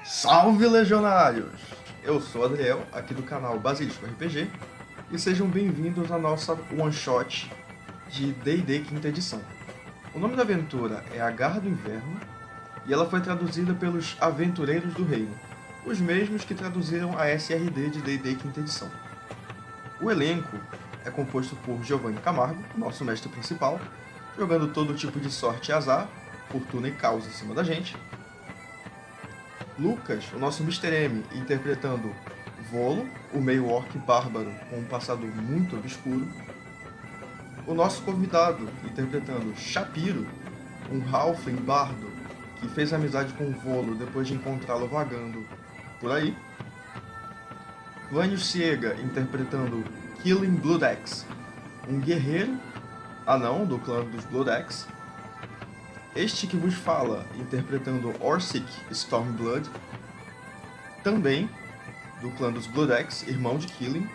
Salve, legionários! Eu sou o Adriel, aqui do canal Basilisco RPG, e sejam bem-vindos à nossa one-shot de D&D quinta edição. O nome da aventura é A Garra do Inverno, e ela foi traduzida pelos Aventureiros do Reino, os mesmos que traduziram a SRD de D&D quinta edição. O elenco é composto por Giovanni Camargo, nosso mestre principal, jogando todo tipo de sorte e azar, fortuna e caos em cima da gente. Lucas, o nosso Mr. M, interpretando Volo, o meio-orc bárbaro com um passado muito obscuro. O nosso convidado, interpretando Shapiro, um halfling bardo que fez amizade com Volo depois de encontrá-lo vagando por aí. Vânio Ciega, interpretando Killing Bloodaxe, um guerreiro anão do clã dos Bloodaxe. Este que vos fala, interpretando Orsic Stormblood, também do clã dos Bloodaxe, irmão de Killing,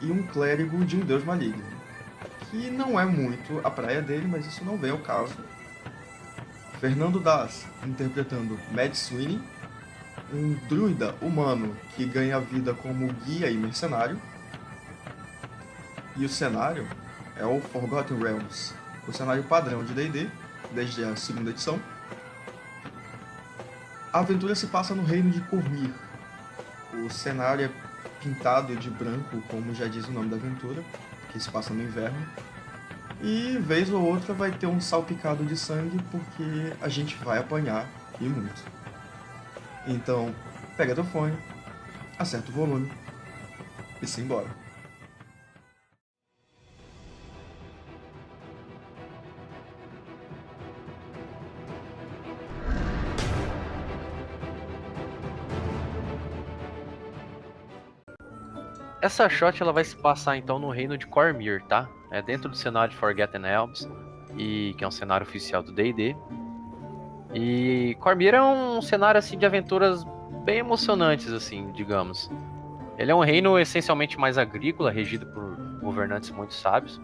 e um clérigo de um deus maligno, que não é muito a praia dele, mas isso não vem ao caso. Fernando Das, interpretando Mad Sweeney, um druida humano que ganha vida como guia e mercenário. E o cenário é o Forgotten Realms, o cenário padrão de D&D, desde a segunda edição. A aventura se passa no reino de Cormyr. O cenário é pintado de branco, como já diz o nome da aventura, que se passa no inverno. E vez ou outra vai ter um salpicado de sangue, porque a gente vai apanhar, e muito. Então, pega teu fone, acerta o volume e simbora. Essa shot ela vai se passar então no reino de Cormyr, tá? É dentro do cenário de Forgotten Realms, e que é um cenário oficial do D&D. E Cormyr é um cenário assim de aventuras bem emocionantes, assim, digamos. Ele é um reino essencialmente mais agrícola, regido por governantes muito sábios.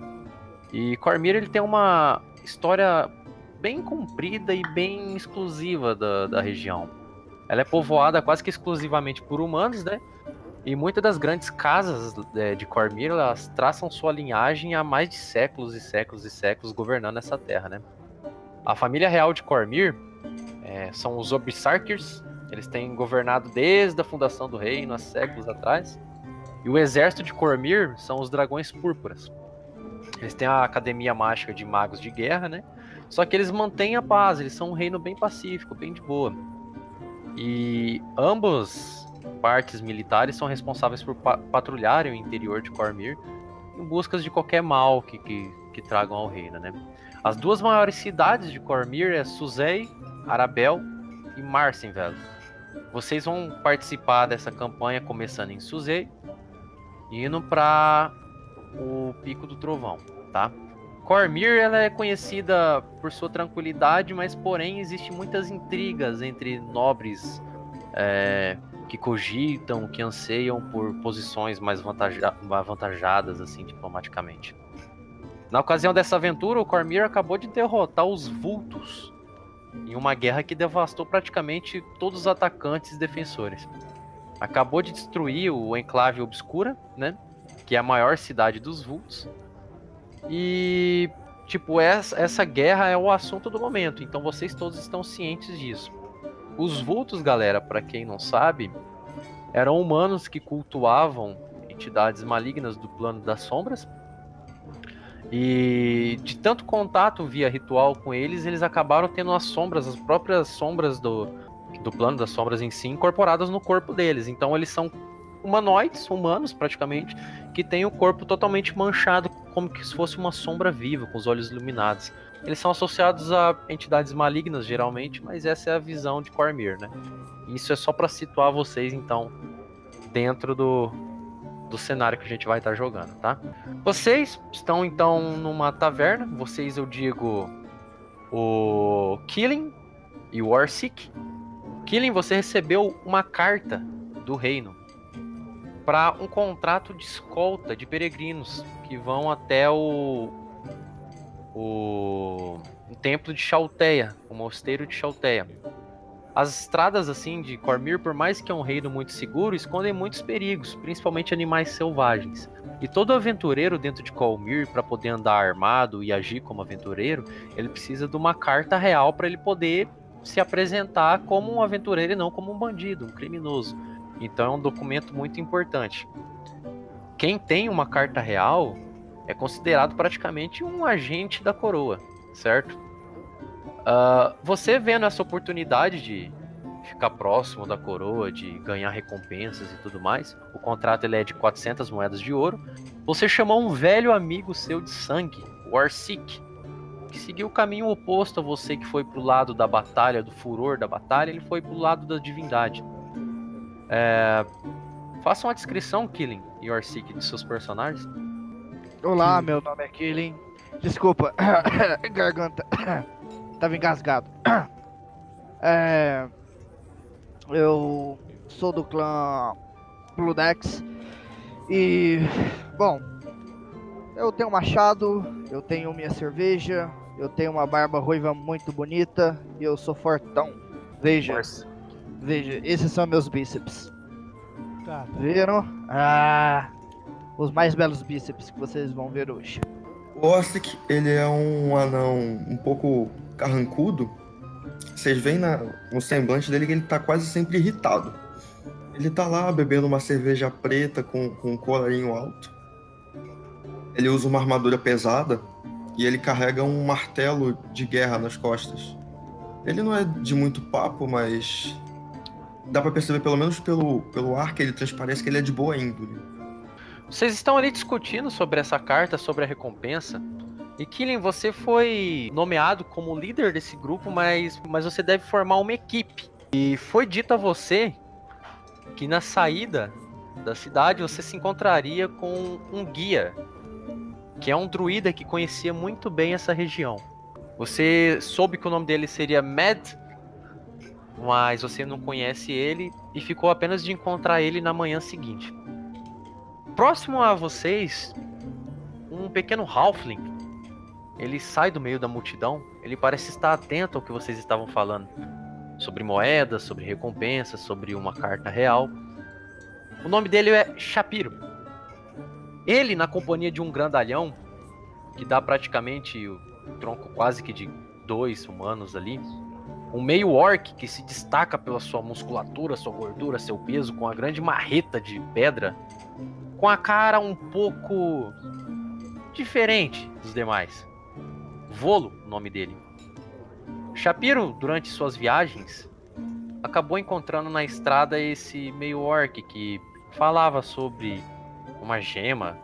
E Cormyr ele tem uma história bem comprida e bem exclusiva da região. Ela é povoada quase que exclusivamente por humanos, né? E muitas das grandes casas de Cormyr, elas traçam sua linhagem há mais de séculos e séculos e séculos governando essa terra, né? A família real de Cormyr são os Obsarkers. Eles têm governado desde a fundação do reino, há séculos atrás. E o exército de Cormyr são os Dragões Púrpuras. Eles têm a Academia Mágica de Magos de Guerra, né? Só que eles mantêm a paz, eles são um reino bem pacífico, bem de boa. E ambos partes militares são responsáveis por patrulharem o interior de Cormyr em busca de qualquer mal que tragam ao reino, né? As duas maiores cidades de Cormyr é Suzei, Arabel e Marcinvel. Vocês vão participar dessa campanha começando em Suzei e indo para o Pico do Trovão, tá? Cormyr ela é conhecida por sua tranquilidade, mas porém existem muitas intrigas entre nobres que cogitam, que anseiam por posições mais avantajadas, assim, diplomaticamente. Na ocasião dessa aventura, o Cormyr acabou de derrotar os Vultos em uma guerra que devastou praticamente todos os atacantes e defensores. Acabou de destruir o Enclave Obscura, né? Que é a maior cidade dos Vultos. E, tipo, essa guerra é o assunto do momento, então vocês todos estão cientes disso. Os Vultos, galera, para quem não sabe, eram humanos que cultuavam entidades malignas do plano das sombras. E de tanto contato via ritual com eles, eles acabaram tendo as sombras, as próprias sombras do plano das sombras em si, incorporadas no corpo deles. Então eles são humanoides, humanos praticamente, que têm o corpo totalmente manchado, como se fosse uma sombra viva, com os olhos iluminados. Eles são associados a entidades malignas, geralmente, mas essa é a visão de Cormyr, né? Isso é só para situar vocês, então, dentro do cenário que a gente vai estar jogando, tá? Vocês estão, então, numa taverna. Vocês, eu digo, o Killing e o Orsic. Killing, você recebeu uma carta do reino para um contrato de escolta de peregrinos que vão até o templo de Chalteia, o mosteiro de Chalteia. As estradas assim de Cormyr, por mais que é um reino muito seguro, escondem muitos perigos, principalmente animais selvagens. E todo aventureiro dentro de Cormyr, para poder andar armado e agir como aventureiro, ele precisa de uma carta real para ele poder se apresentar como um aventureiro e não como um bandido, um criminoso. Então é um documento muito importante. Quem tem uma carta real é considerado praticamente um agente da coroa, certo? Você vendo essa oportunidade de ficar próximo da coroa, de ganhar recompensas e tudo mais, o contrato ele é de 400 moedas de ouro, você chamou um velho amigo seu de sangue, o Arsik, que seguiu o caminho oposto a você, que foi pro lado da batalha, do furor da batalha, ele foi pro lado da divindade. Faça uma descrição, Killing e Arsik, de seus personagens. Olá, meu nome é Killing. Desculpa, garganta. Tava engasgado. Eu sou do clã Bluedex. E, bom, eu tenho um machado, eu tenho minha cerveja, eu tenho uma barba ruiva muito bonita e eu sou fortão. Veja, esses são meus bíceps. Tá. Viram? Os mais belos bíceps que vocês vão ver hoje. O Orsik, ele é um anão um pouco carrancudo. Vocês veem no semblante dele que ele tá quase sempre irritado. Ele tá lá bebendo uma cerveja preta com um colarinho alto. Ele usa uma armadura pesada e ele carrega um martelo de guerra nas costas. Ele não é de muito papo, mas dá pra perceber, pelo menos pelo ar que ele transparece, que ele é de boa índole. Vocês estão ali discutindo sobre essa carta, sobre a recompensa. E Killing, você foi nomeado como líder desse grupo, mas você deve formar uma equipe. E foi dito a você que na saída da cidade você se encontraria com um guia, que é um druida que conhecia muito bem essa região. Você soube que o nome dele seria Mad, mas você não conhece ele e ficou apenas de encontrar ele na manhã seguinte. Próximo a vocês, um pequeno halfling. Ele sai do meio da multidão, ele parece estar atento ao que vocês estavam falando. Sobre moedas, sobre recompensas, sobre uma carta real. O nome dele é Shapiro. Ele, na companhia de um grandalhão, que dá praticamente o tronco quase que de 2 humanos ali. Um meio orc que se destaca pela sua musculatura, sua gordura, seu peso, com a grande marreta de pedra. Com a cara um pouco diferente dos demais. Volo, o nome dele. Shapiro, durante suas viagens, acabou encontrando na estrada esse meio orc que falava sobre uma gema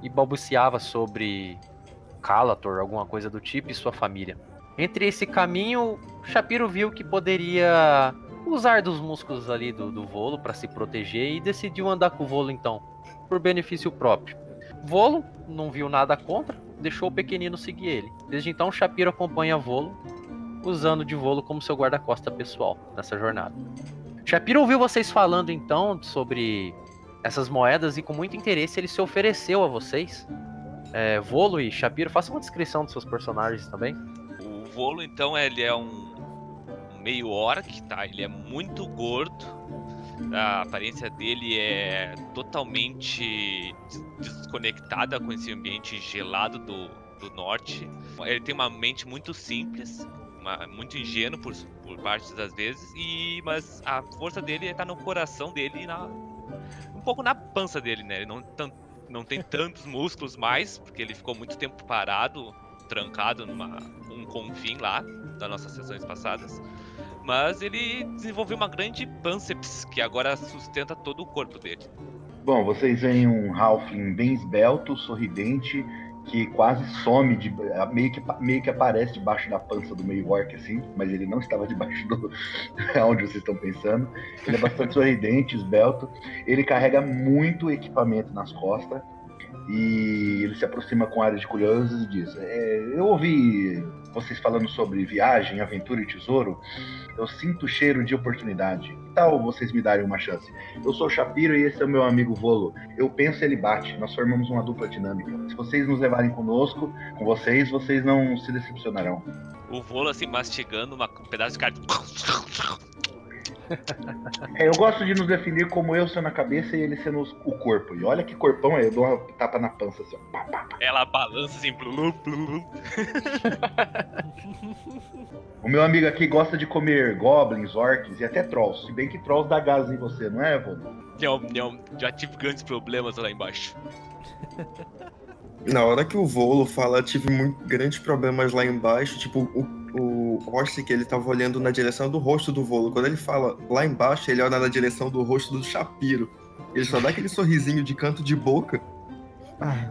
e balbuciava sobre Calator, alguma coisa do tipo, e sua família. Entre esse caminho, Shapiro viu que poderia usar dos músculos ali do Volo para se proteger e decidiu andar com o Volo então, por benefício próprio. Volo não viu nada contra, deixou o pequenino seguir ele. Desde então, Shapiro acompanha Volo, usando de Volo como seu guarda-costa pessoal nessa jornada. Shapiro ouviu vocês falando então sobre essas moedas e com muito interesse ele se ofereceu a vocês. Volo e Shapiro, façam uma descrição dos seus personagens também. O Volo, então, ele é um meio orc, tá? Ele é muito gordo. A aparência dele é totalmente desconectada com esse ambiente gelado do norte. Ele tem uma mente muito simples, muito ingênuo por partes das vezes, mas a força dele está no coração dele e um pouco na pança dele, né? Ele não tem tantos músculos mais, porque ele ficou muito tempo parado, trancado num confim lá, das nossas sessões passadas. Mas ele desenvolveu uma grande pânceps que agora sustenta todo o corpo dele. Bom, vocês veem um halfling bem esbelto, sorridente, que quase some, meio que aparece debaixo da pança do meio orc, assim, mas ele não estava debaixo do onde vocês estão pensando. Ele é bastante sorridente, esbelto. Ele carrega muito equipamento nas costas e ele se aproxima com áreas de curiosos e diz: eu ouvi vocês falando sobre viagem, aventura e tesouro. Eu sinto o cheiro de oportunidade. Que tal vocês me darem uma chance? Eu sou o Shapiro e esse é o meu amigo Volo. Eu penso e ele bate. Nós formamos uma dupla dinâmica. Se vocês nos levarem conosco, com vocês não se decepcionarão. o Volo assim, mastigando um pedaço de carne. Eu gosto de nos definir como eu sendo a cabeça e ele sendo o corpo. E olha que corpão é, eu dou uma tapa na pança assim, ó. Pá, pá, pá. Ela balança assim, blum, blum. O meu amigo aqui gosta de comer goblins, orcs e até trolls. Se bem que trolls dá gás em você, não é, Vô? Não, já tive grandes problemas lá embaixo. Na hora que o Volo fala, tive muito grandes problemas lá embaixo, tipo, o Orsic, ele tava olhando na direção do rosto do Volo. Quando ele fala lá embaixo, ele olha na direção do rosto do Shapiro. Ele só dá aquele sorrisinho de canto de boca,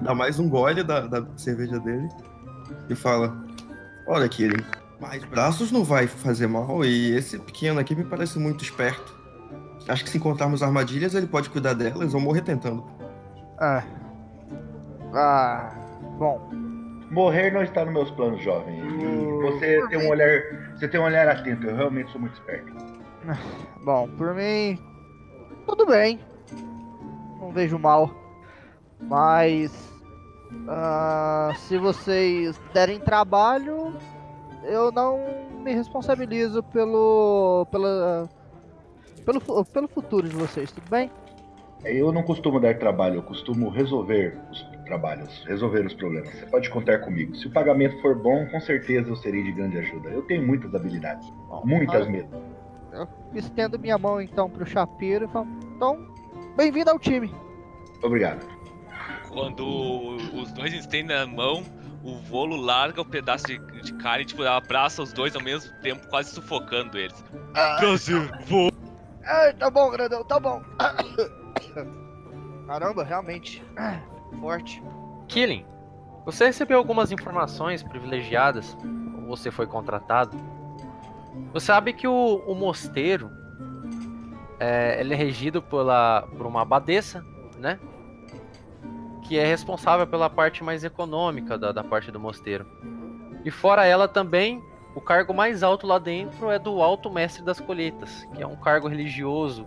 dá mais um gole da cerveja dele e fala: olha, Kirin, mais braços não vai fazer mal e esse pequeno aqui me parece muito esperto. Acho que se encontrarmos armadilhas, ele pode cuidar delas ou morrer tentando. Bom, Morrer não está nos meus planos, jovem. E você tem um olhar atento, eu realmente sou muito esperto. bom, por mim, tudo bem. Não vejo mal. Mas, se vocês derem trabalho, eu não me responsabilizo pelo futuro de vocês, tudo bem? Eu não costumo dar trabalho, eu costumo resolver os trabalhos, resolver os problemas. Você pode contar comigo. Se o pagamento for bom, com certeza eu serei de grande ajuda. Eu tenho muitas habilidades, muitas mesmo. Eu estendo minha mão então pro Shapiro e falo: então, bem-vindo ao time. Obrigado. Quando os dois estendem a mão, o Volo larga o pedaço de carne e tipo, abraça os dois ao mesmo tempo, quase sufocando eles. Prazer, Volo. Tá bom, grandão, tá bom. Caramba, realmente. Forte. Killing, você recebeu algumas informações privilegiadas quando você foi contratado. Você sabe que o mosteiro ele é regido por uma abadesa, né? Que é responsável pela parte mais econômica da parte do mosteiro. E fora ela também, o cargo mais alto lá dentro é do Alto Mestre das Colheitas, que é um cargo religioso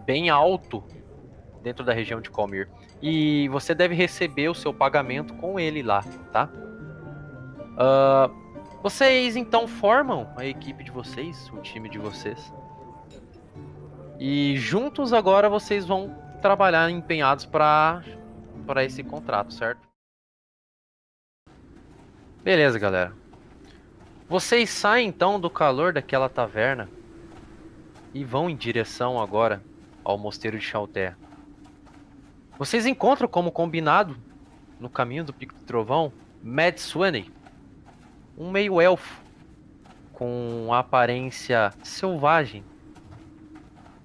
bem alto dentro da região de Comir. E você deve receber o seu pagamento com ele lá, tá? Vocês então formam a equipe de vocês, o time de vocês. E juntos agora vocês vão trabalhar empenhados para esse contrato, certo? Beleza, galera. Vocês saem então do calor daquela taverna e vão em direção agora ao mosteiro de Chalté. Vocês encontram, como combinado, no caminho do Pico do Trovão, Mad Sweeney, um meio-elfo com aparência selvagem.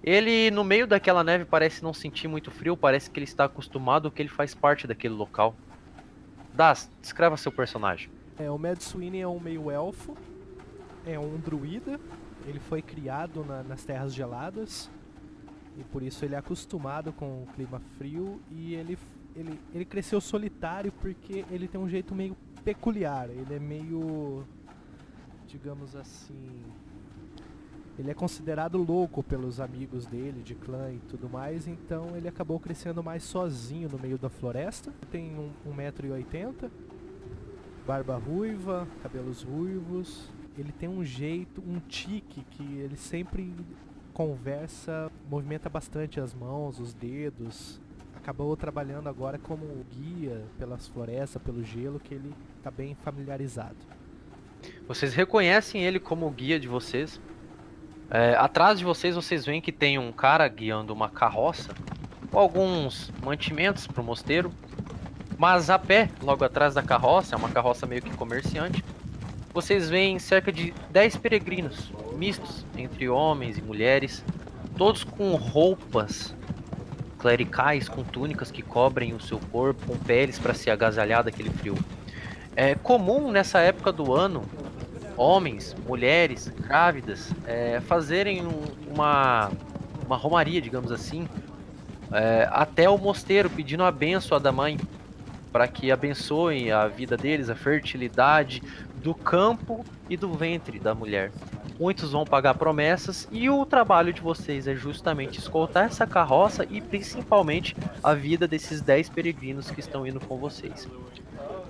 Ele, no meio daquela neve, parece não sentir muito frio, parece que ele está acostumado, que ele faz parte daquele local. Das, descreva seu personagem. O Mad Sweeney é um meio-elfo, é um druida, ele foi criado nas terras geladas, e por isso ele é acostumado com o clima frio, e ele cresceu solitário porque ele tem um jeito meio peculiar, ele é meio, digamos assim, ele é considerado louco pelos amigos dele, de clã e tudo mais, então ele acabou crescendo mais sozinho no meio da floresta. Tem 1,80 m, barba ruiva, cabelos ruivos, ele tem um jeito, um tique que ele sempre conversa, movimenta bastante as mãos, os dedos. Acabou trabalhando agora como guia pelas florestas, pelo gelo, que ele está bem familiarizado. Vocês reconhecem ele como o guia de vocês. Atrás de vocês veem que tem um cara guiando uma carroça com alguns mantimentos para o mosteiro. Mas a pé, logo atrás da carroça, é uma carroça meio que comerciante, vocês veem cerca de 10 peregrinos, mistos entre homens e mulheres, todos com roupas clericais, com túnicas que cobrem o seu corpo, com peles para se agasalhar daquele frio. É comum nessa época do ano, homens, mulheres, grávidas, fazerem uma romaria, digamos assim, até o mosteiro, pedindo a bênção da mãe, para que abençoem a vida deles, a fertilidade do campo e do ventre da mulher. Muitos vão pagar promessas e o trabalho de vocês é justamente escoltar essa carroça e principalmente a vida desses 10 peregrinos que estão indo com vocês.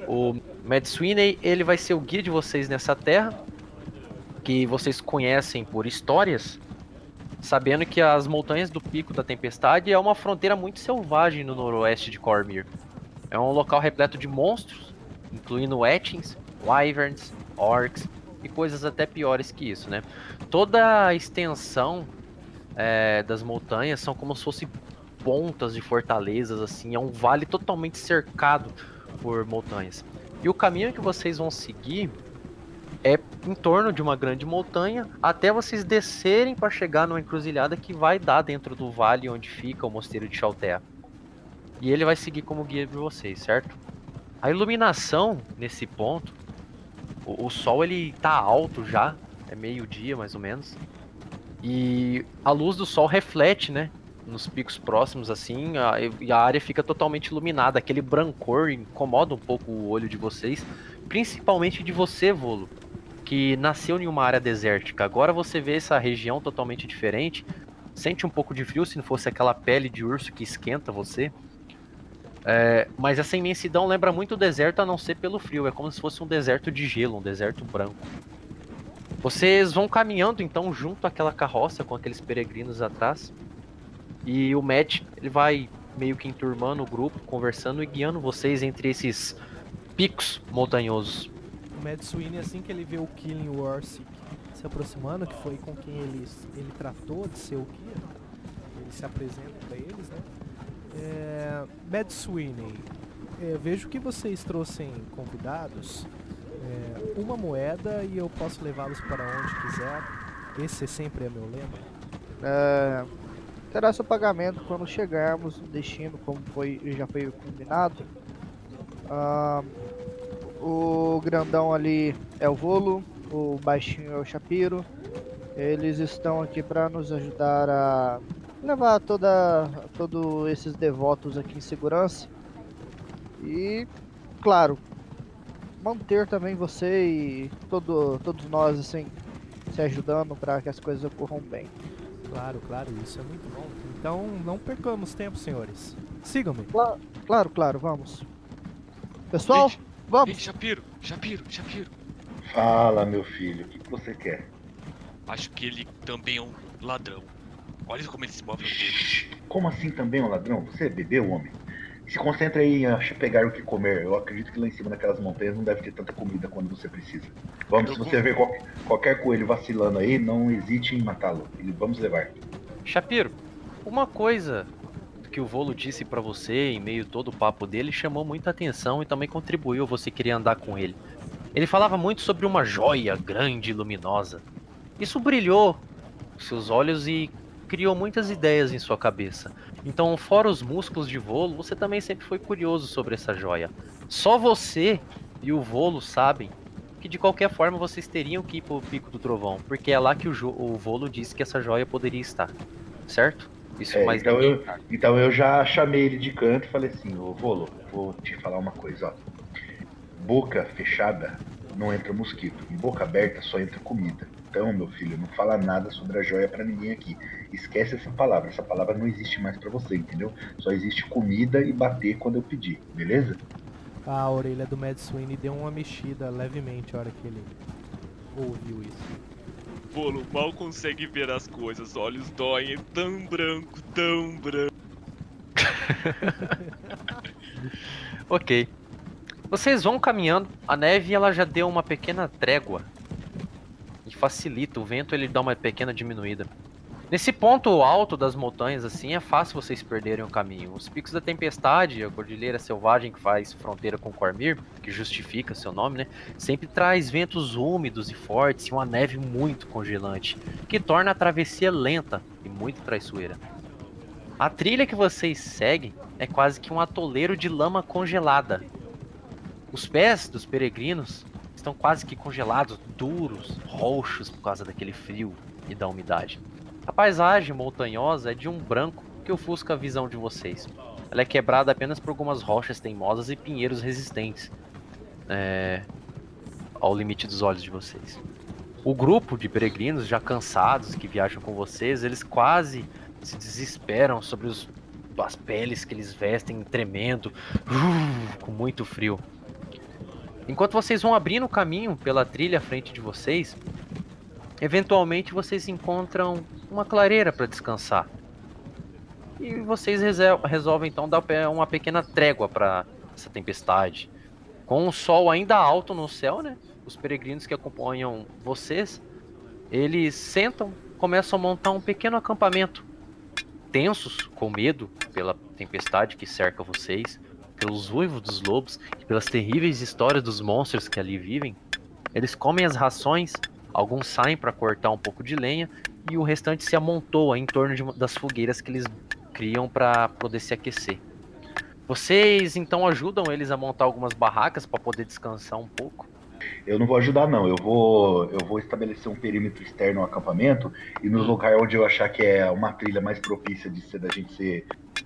O Mad Sweeney, ele vai ser o guia de vocês nessa terra que vocês conhecem por histórias, sabendo que as montanhas do Pico da Tempestade é uma fronteira muito selvagem no noroeste de Cormyr. É um local repleto de monstros, incluindo Etchings, Wyverns, Orcs e coisas até piores que isso, né? Toda a extensão das montanhas são como se fossem pontas de fortalezas, assim, é um vale totalmente cercado por montanhas. E o caminho que vocês vão seguir é em torno de uma grande montanha, até vocês descerem para chegar numa encruzilhada que vai dar dentro do vale onde fica o mosteiro de Chaltea. E ele vai seguir como guia de vocês, certo? A iluminação nesse ponto, o sol ele tá alto já, é meio-dia mais ou menos, e a luz do sol reflete, né, nos picos próximos assim, e a área fica totalmente iluminada. Aquele brancor incomoda um pouco o olho de vocês, principalmente de você, Volo, que nasceu em uma área desértica. Agora você vê essa região totalmente diferente, sente um pouco de frio, se não fosse aquela pele de urso que esquenta você. Mas essa imensidão lembra muito o deserto, a não ser pelo frio. É como se fosse um deserto de gelo, um deserto branco. Vocês vão caminhando então junto àquela carroça com aqueles peregrinos atrás. E o Matt, ele vai meio que enturmando o grupo, conversando e guiando vocês entre esses picos montanhosos. O Mad Sweeney, assim que ele vê o Killing Warsick se aproximando, que foi com quem ele tratou de ser o guia, ele se apresenta para eles, né? Mad Sweeney, vejo que vocês trouxem convidados, uma moeda e eu posso levá-los para onde quiser. Esse sempre é meu lema. Terá seu pagamento quando chegarmos no destino, como já foi combinado. O grandão ali é o Volo, o baixinho é o Shapiro. Eles estão aqui para nos ajudar a levar todos esses devotos aqui em segurança. E, claro, manter também você e todos nós assim, se ajudando para que as coisas ocorram bem. Claro, isso é muito bom. Então não percamos tempo, senhores. Sigam-me. Claro, vamos. Pessoal, vamos! Ei, Shapiro! Fala, meu filho, o que você quer? Acho que ele também é um ladrão. Olha como ele se move no dedo. Shhh, como assim também um ladrão? Você bebeu, homem? Se concentra aí em pegar o que comer. Eu acredito que lá em cima daquelas montanhas não deve ter tanta comida quando você precisa. Vamos, se você ver qualquer coelho vacilando aí, não hesite em matá-lo. Vamos levar. Shapiro, uma coisa que o Volo disse pra você em meio todo o papo dele chamou muita atenção e também contribuiu você querer andar com ele. Ele falava muito sobre uma joia grande e luminosa. Isso brilhou seus olhos e criou muitas ideias em sua cabeça. Então, fora os músculos de Volo, você também sempre foi curioso sobre essa joia. Só você e o Volo sabem que de qualquer forma vocês teriam que ir pro Pico do Trovão, porque é lá que o Volo disse que essa joia poderia estar, certo? Isso mais então eu já chamei ele de canto e falei assim: ô Volo, vou te falar uma coisa, ó. Boca fechada não entra mosquito, em boca aberta só entra comida. Então, meu filho, não fala nada sobre a joia pra ninguém aqui. Esquece essa palavra não existe mais pra você, entendeu? Só existe comida e bater quando eu pedir, beleza? A orelha do Mad Sweeney deu uma mexida levemente a hora que ele ouviu isso. Volo mal consegue ver as coisas, olhos doem, tão branco. Ok. Vocês vão caminhando, a neve ela já deu uma pequena trégua e facilita, o vento ele dá uma pequena diminuída. Nesse ponto alto das montanhas assim é fácil vocês perderem o caminho. Os Picos da Tempestade, a Cordilheira Selvagem que faz fronteira com Cormyr, que justifica seu nome, né, sempre traz ventos úmidos e fortes e uma neve muito congelante, que torna a travessia lenta e muito traiçoeira. A trilha que vocês seguem é quase que um atoleiro de lama congelada. Os pés dos peregrinos estão quase que congelados, duros, roxos por causa daquele frio e da umidade. A paisagem montanhosa é de um branco que ofusca a visão de vocês. Ela é quebrada apenas por algumas rochas teimosas e pinheiros resistentes ao limite dos olhos de vocês. O grupo de peregrinos já cansados que viajam com vocês, eles quase se desesperam sobre as peles que eles vestem tremendo, com muito frio. Enquanto vocês vão abrindo o caminho pela trilha à frente de vocês, Eventualmente vocês encontram uma clareira para descansar. E vocês resolvem então dar uma pequena trégua para essa tempestade. Com o sol ainda alto no céu, né? Os peregrinos que acompanham vocês, eles sentam, começam a montar um pequeno acampamento. Tensos, com medo pela tempestade que cerca vocês, pelos uivos dos lobos e pelas terríveis histórias dos monstros que ali vivem, eles comem as rações, alguns saem para cortar um pouco de lenha e o restante se amontoa em torno das fogueiras que eles criam para poder se aquecer. Vocês então ajudam eles a montar algumas barracas para poder descansar um pouco? Eu não vou ajudar, não. Eu vou estabelecer um perímetro externo ao acampamento e nos locais onde eu achar que é uma trilha mais propícia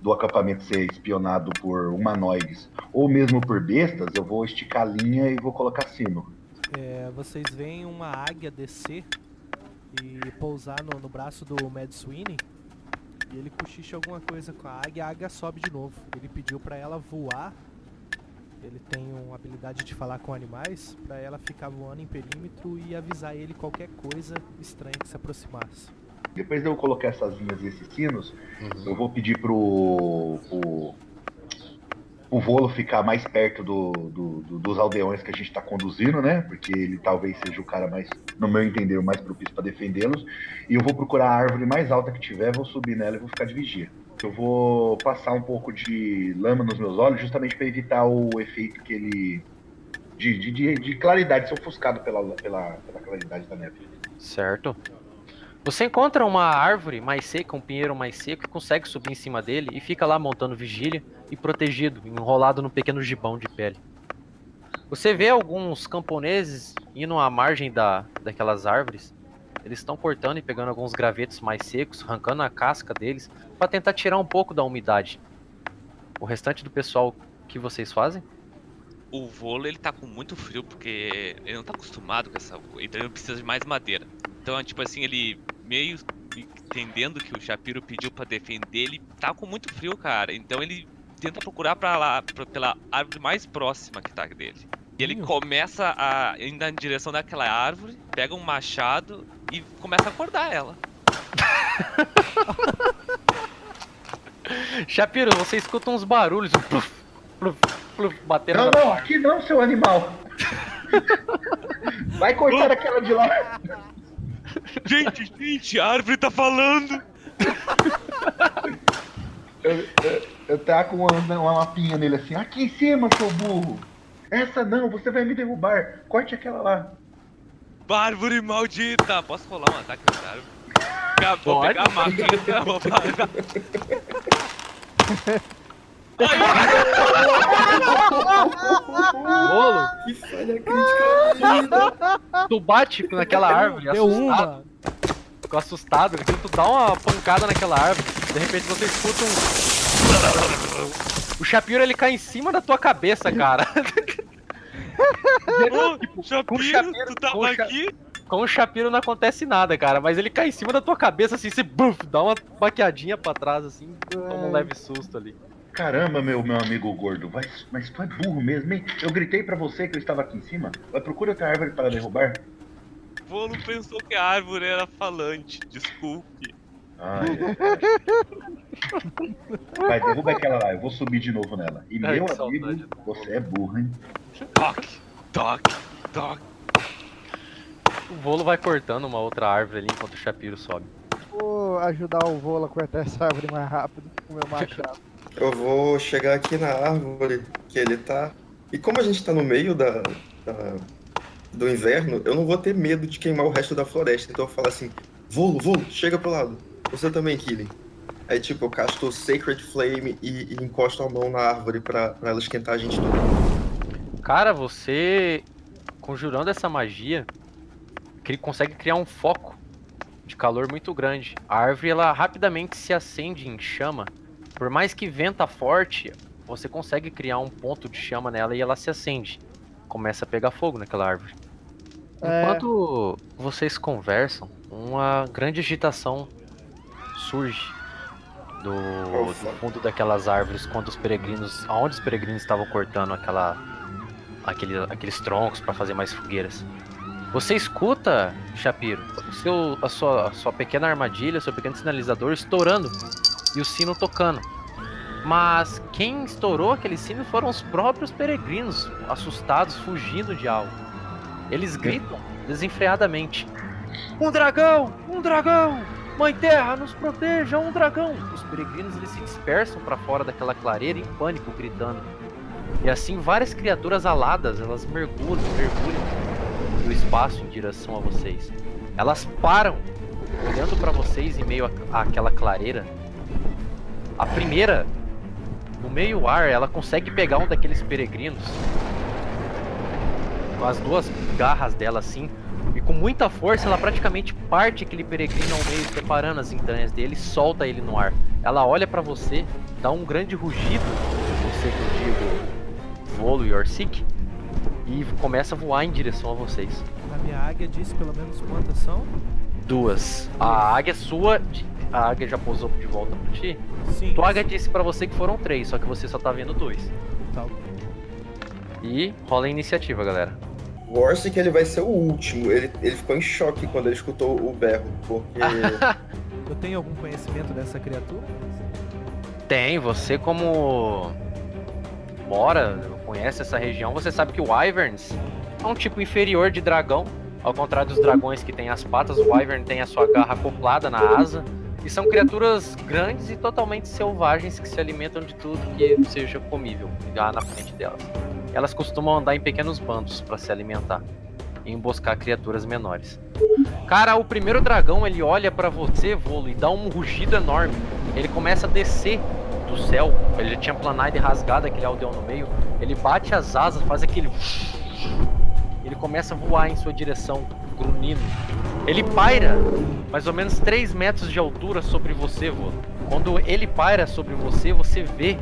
do acampamento ser espionado por humanoides ou mesmo por bestas, eu vou esticar a linha e vou colocar sino. Vocês veem uma águia descer e pousar no braço do Mad Sweeney. E ele cochicha alguma coisa com a águia sobe de novo. Ele pediu pra ela voar. Ele tem uma habilidade de falar com animais, pra ela ficar voando em perímetro e avisar ele qualquer coisa estranha que se aproximasse. Depois de eu colocar essas linhas e esses sinos, eu vou pedir pro Volo ficar mais perto dos aldeões que a gente tá conduzindo, né? Porque ele talvez seja o cara mais, no meu entender, o mais propício para defendê-los. E eu vou procurar a árvore mais alta que tiver, vou subir nela e vou ficar de vigia. Eu vou passar um pouco de lama nos meus olhos, justamente para evitar o efeito que ele... de claridade, ser ofuscado pela claridade da neve. Certo. Você encontra uma árvore mais seca, um pinheiro mais seco, e consegue subir em cima dele e fica lá montando vigília e protegido, enrolado num pequeno gibão de pele. Você vê alguns camponeses indo à margem daquelas árvores. Eles estão cortando e pegando alguns gravetos mais secos, arrancando a casca deles, para tentar tirar um pouco da umidade. O restante do pessoal, o que vocês fazem? O Volo, ele tá com muito frio, porque ele não tá acostumado com essa... Então ele precisa de mais madeira. Então, tipo assim, ele meio entendendo que o Shapiro pediu pra defender, ele tá com muito frio, cara. Então ele tenta procurar pela árvore mais próxima que tá dele. E ele começa a ir na direção daquela árvore, pega um machado e começa a acordar ela. Shapiro, você escuta uns barulhos, pluf, pluf, pluf, batendo na Não, aqui não, seu animal. Vai cortar aquela de lá. Gente, a árvore tá falando. Eu taco uma lapinha nele assim, aqui em cima, seu burro. Essa não, você vai me derrubar. Corte aquela lá. Árvore maldita. Posso rolar um ataque na árvore? Vou pegar a máquina, vou parar. Bolo, Que falha crítica. tu bate naquela árvore, Deu assustado, uma. ficou assustado, então tu dá uma pancada naquela árvore, de repente você escuta um... O Shapiro, ele cai em cima da tua cabeça, cara. Ô, Shapiro, tu tava aqui? Com o Shapiro não acontece nada, cara, mas ele cai em cima da tua cabeça, assim, você buf, dá uma baqueadinha pra trás, assim, toma um leve susto ali. Caramba, meu amigo gordo, mas tu é burro mesmo, hein? Eu gritei pra você que eu estava aqui em cima. Vai, procura outra árvore para derrubar. Volo pensou que a árvore era falante, desculpe. Vai, derruba aquela lá, eu vou subir de novo nela. E Ai, meu que amigo, saudade. você é burro, hein? Toque. O Volo vai cortando uma outra árvore ali enquanto o Shapiro sobe. Vou ajudar o Volo a cortar essa árvore mais rápido com o meu machado. Eu vou chegar aqui na árvore que ele tá. E como a gente tá no meio do inverno, eu não vou ter medo de queimar o resto da floresta. Então eu falo assim, Volo, chega pro lado. Você também, Killing. Aí tipo, eu casto Sacred Flame e encosto a mão na árvore pra ela esquentar a gente tudo. Cara, você, conjurando essa magia, consegue criar um foco de calor muito grande. A árvore, ela rapidamente se acende em chama. Por mais que venta forte, você consegue criar um ponto de chama nela e ela se acende. Começa a pegar fogo naquela árvore. Enquanto vocês conversam, uma grande agitação surge do fundo daquelas árvores quando onde os peregrinos estavam cortando aqueles troncos para fazer mais fogueiras. Você escuta, Shapiro, a sua pequena armadilha, seu pequeno sinalizador estourando e o sino tocando. Mas quem estourou aquele sino foram os próprios peregrinos, assustados, fugindo de algo. Eles gritam desenfreadamente: um dragão! Um dragão! Mãe Terra, nos proteja! Um dragão! Os peregrinos eles se dispersam para fora daquela clareira em pânico, gritando. E assim várias criaturas aladas, elas mergulham do espaço em direção a vocês. Elas param, olhando para vocês em meio àquela clareira. A primeira, no meio ar, ela consegue pegar um daqueles peregrinos com as duas garras dela assim, e com muita força ela praticamente parte aquele peregrino ao meio, separando as entranhas dele e solta ele no ar. Ela olha pra você, dá um grande rugido, você que eu digo, Volo e Orsic, e começa a voar em direção a vocês. A minha águia disse pelo menos quantas são? 2. A águia sua, a águia já pousou de volta pra ti? Sim. Tua águia disse pra você que foram 3, só que você só tá vendo 2. Tá. E rola a iniciativa, galera. O Orsic, ele vai ser o último. Ele ficou em choque quando ele escutou o berro, porque... Eu tenho algum conhecimento dessa criatura? Tem, você como conhece essa região, você sabe que o Wyverns é um tipo inferior de dragão. Ao contrário dos dragões que têm as patas, o Wyvern tem a sua garra acoplada na asa. E são criaturas grandes e totalmente selvagens que se alimentam de tudo que seja comível já na frente delas. Elas costumam andar em pequenos bandos para se alimentar e emboscar criaturas menores. Cara, o primeiro dragão, ele olha para você, Volo, e dá um rugido enorme. Ele começa a descer do céu. Ele tinha planado e rasgado aquele aldeão no meio. Ele bate as asas, faz aquele... Ele começa a voar em sua direção, grunhindo. Ele paira mais ou menos 3 metros de altura sobre você, Volo. Quando ele paira sobre você, você vê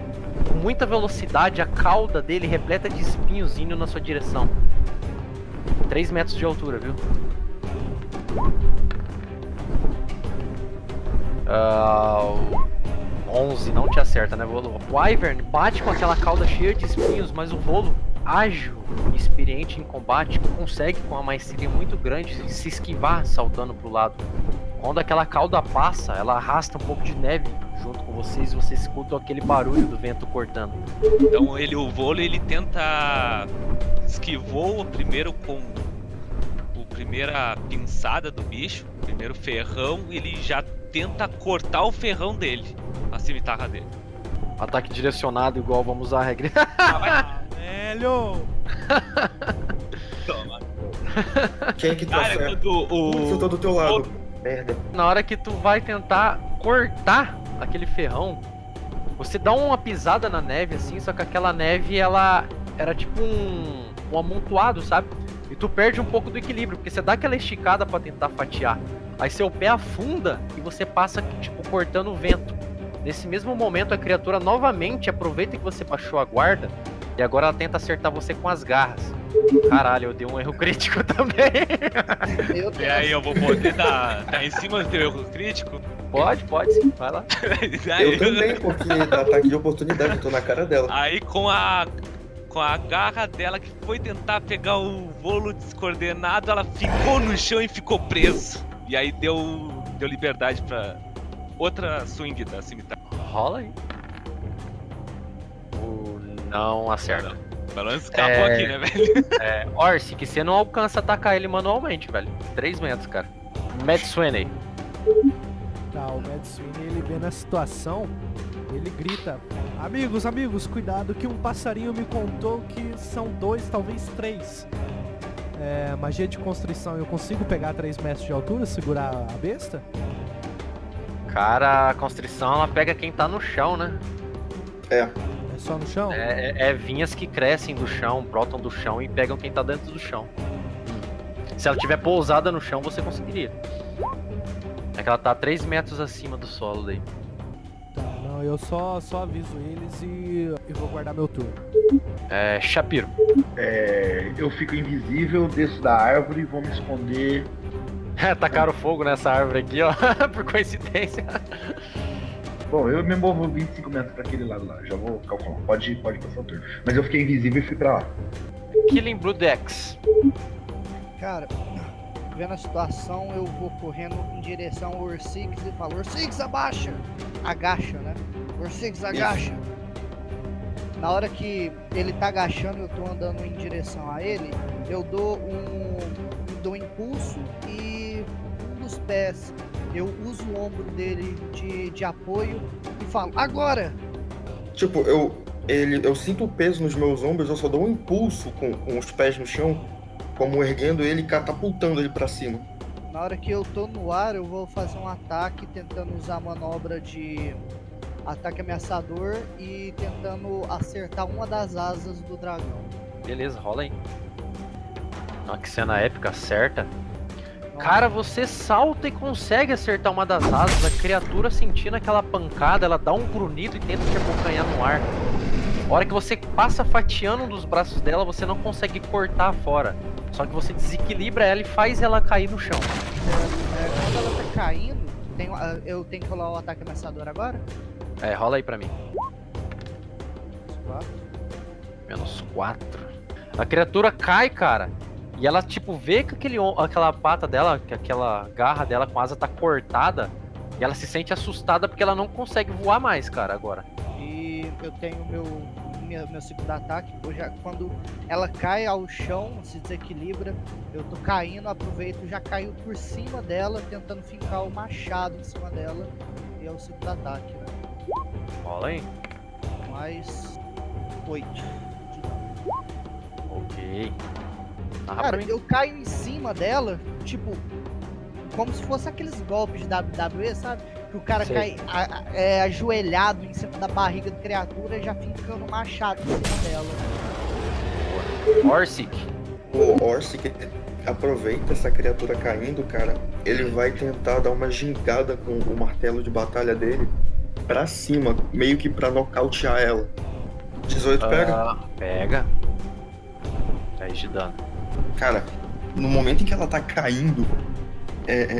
com muita velocidade a cauda dele repleta de espinhos indo na sua direção. 3 metros de altura, viu? 11, não te acerta, né, Volo? O Wyvern bate com aquela cauda cheia de espinhos, mas o Volo, ágil e experiente em combate, consegue com uma maestria muito grande se esquivar saltando pro lado. Quando aquela cauda passa, ela arrasta um pouco de neve junto com vocês e vocês escutam aquele barulho do vento cortando. Então o Volo, ele tenta... Esquivou primeiro com a primeira pinçada do bicho, o primeiro ferrão, ele já tenta cortar o ferrão dele, a cimitarra dele. Ataque direcionado igual vamos usar a regra. Velho! Toma. Quem é que tá Cara, certo? quando Eu tô do teu lado. Merda. Na hora que tu vai tentar cortar aquele ferrão, você dá uma pisada na neve assim, só que aquela neve ela era tipo um amontoado, sabe? E tu perde um pouco do equilíbrio, porque você dá aquela esticada pra tentar fatiar. Aí seu pé afunda e você passa tipo cortando o vento. Nesse mesmo momento a criatura novamente aproveita que você baixou a guarda e agora ela tenta acertar você com as garras. Caralho, eu dei um erro crítico também. Meu E aí, eu vou poder dar em cima do teu erro crítico? Pode sim, vai lá. Eu também, porque dá ataque de oportunidade, eu tô na cara dela. Aí com a garra dela que foi tentar pegar o Volo descoordenado, ela ficou no chão e ficou preso. E aí deu liberdade pra outra swing da cimitarra. Rola aí. Não acerta. O balanço escapou aqui, né, velho? Orsi, que você não alcança atacar ele manualmente, velho. 3 metros, cara. Matt Sweeney. Tá, o Mad Sweeney, ele vê na situação, ele grita: Amigos, cuidado que um passarinho me contou que são 2, talvez 3. Magia de constrição, eu consigo pegar 3 metros de altura, segurar a besta? Cara, a constrição ela pega quem tá no chão, né? É só no chão? É vinhas que crescem do chão, brotam do chão e pegam quem tá dentro do chão. Se ela tiver pousada no chão, você conseguiria. É que ela tá 3 metros acima do solo daí. Tá, não, eu só aviso eles e vou guardar meu turno. Shapiro. Eu fico invisível, desço da árvore e vou me esconder. Tacaram fogo nessa árvore aqui, ó, por coincidência. Bom, eu me movo 25 metros pra aquele lado lá, já vou calcular. Pode passar o turno. Mas eu fiquei invisível e fui pra lá. Killing Blue Dex. Cara, vendo a situação, eu vou correndo em direção ao Ursix e falo, Ursix, abaixa! Agacha, né? Ursix, agacha! Na hora que ele tá agachando e eu tô andando em direção a ele, eu dou um impulso e um dos pés, eu uso o ombro dele de apoio e falo, agora! Tipo, eu sinto o peso nos meus ombros, eu só dou um impulso com os pés no chão, como erguendo ele e catapultando ele pra cima. Na hora que eu tô no ar, eu vou fazer um ataque tentando usar a manobra de ataque ameaçador e tentando acertar uma das asas do dragão. Beleza, rola aí. Olha que cena épica, acerta. Cara, você salta e consegue acertar uma das asas. A criatura, sentindo aquela pancada, ela dá um grunhido e tenta te abocanhar no ar. A hora que você passa fatiando um dos braços dela, você não consegue cortar fora. Só que você desequilibra ela e faz ela cair no chão. Quando ela tá caindo, eu tenho que rolar o ataque ameaçador agora? Rola aí pra mim. Quatro. -4. A criatura cai, cara. E ela, tipo, vê que aquela pata dela, que aquela garra dela com a asa tá cortada. E ela se sente assustada porque ela não consegue voar mais, cara, agora. E eu tenho meu segundo ataque. Quando ela cai ao chão, se desequilibra, eu tô caindo, aproveito, já caiu por cima dela, tentando fincar o machado em cima dela. E é o segundo ataque, né? Rola aí. Mais 8. Ok. Cara, eu caio em cima dela, tipo, como se fosse aqueles golpes de WWE, sabe? Que o cara Sei. cai ajoelhado em cima da barriga da criatura e já fincando o machado em cima dela. Orsic. O Orsic aproveita essa criatura caindo, cara. Ele vai tentar dar uma gingada com o martelo de batalha dele pra cima, meio que pra nocautear ela. 18 pega? Pega. 10 de dano. Cara, no momento em que ela tá caindo,